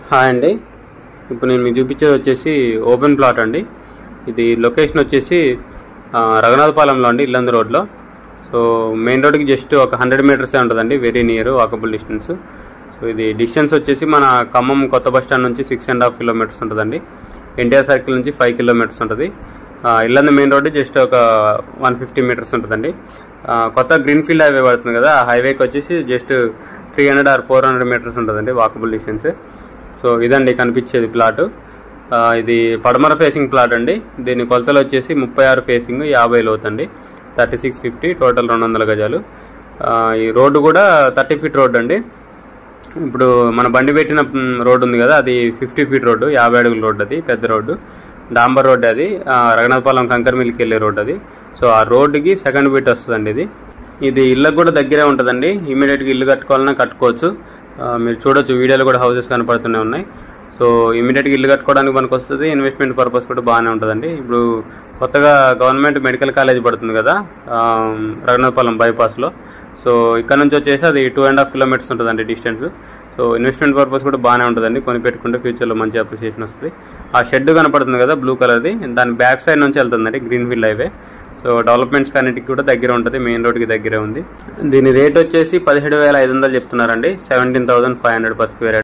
Hi అండి, ఇప్పుడు నేను మీకు చూపించేది వచ్చేసి ఓపెన్ ప్లాట్ అండి. ఇది లొకేషన్ వచ్చేసి రఘునాథపాలెంలో అండి, ఇల్లందు రోడ్లో. సో మెయిన్ రోడ్కి జస్ట్ ఒక 100 మీటర్సే ఉంటుందండి, very near walkable distance. So ఇది డిస్టెన్స్ వచ్చేసి మన ఖమ్మం కొత్త బస్ స్టాండ్ నుంచి 6.5 కిలోమీటర్స్ ఉంటుందండి. ఎన్టీఆర్ సర్కిల్ నుంచి 5 కిలోమీటర్స్ ఉంటుంది. ఇల్లందు మెయిన్ రోడ్ జస్ట్ ఒక 150 మీటర్స్ ఉంటుందండి. కొత్త గ్రీన్ఫీల్డ్ హైవే పడుతుంది కదా, ఆ హైవేకి వచ్చేసి జస్ట్ 300 or 400 మీటర్స్ ఉంటుందండి వాకబుల్ డిస్టెన్స్. సో ఇదండి కనిపించేది ప్లాట్. ఇది పడమర ఫేసింగ్ ప్లాట్ అండి. దీని కొలతలు వచ్చేసి 36 ఫేసింగ్, 50 లోతు అండి, 3650, టోటల్ 200 గజాలు. ఈ రోడ్డు కూడా 30 ఫీట్ రోడ్ అండి. ఇప్పుడు మన బండి పెట్టిన రోడ్డు ఉంది కదా, అది 50 ఫీట్ రోడ్డు, 50 అడుగుల రోడ్డు, అది పెద్ద రోడ్డు, డాంబర్ రోడ్డు. అది రఘునాథపాలెం కంకర్ మిల్కి వెళ్ళే రోడ్డు అది. సో ఆ రోడ్డుకి సెకండ్ బిట్ వస్తుందండి. ఇది ఇళ్ళకు కూడా దగ్గరే ఉంటుందండి. ఇమీడియట్గా ఇల్లు కట్టుకోవాలన్నా కట్టుకోవచ్చు. మీరు చూడొచ్చు, వీడియోలో కూడా హౌసెస్ కనపడుతూనే ఉన్నాయి. సో ఇమీడియట్గా ఇల్లు కట్టుకోవడానికి మనకు వస్తుంది, ఇన్వెస్ట్మెంట్ పర్పస్ కూడా బాగానే ఉంటుందండి. ఇప్పుడు కొత్తగా గవర్నమెంట్ మెడికల్ కాలేజ్ పడుతుంది కదా రఘునాథపాలెం బైపాస్లో. సో ఇక్కడ నుంచి వచ్చేసి అది 2.5 కిలోమీటర్స్ ఉంటుందండి డిస్టెన్స్. సో ఇన్వెస్ట్మెంట్ పర్పస్ కూడా బాగానే ఉంటుందండి. కొని పెట్టుకుంటే ఫ్యూచర్లో మంచి అప్రిసియేషన్ వస్తుంది. ఆ షెడ్ కనపడుతుంది కదా బ్లూ కలర్ది, దాని బ్యాక్ సైడ్ నుంచి వెళ్తుందండి గ్రీన్ఫీల్డ్ హైవే. సో డెవలప్మెంట్స్ అన్నిటికి కూడా దగ్గర ఉంటుంది, మెయిన్ రోడ్కి దగ్గరే ఉంది. దీని రేట్ వచ్చేసి 17,500 చెప్తున్నారండి, 17,500 పర్ స్క్వేర్ యార్డ్.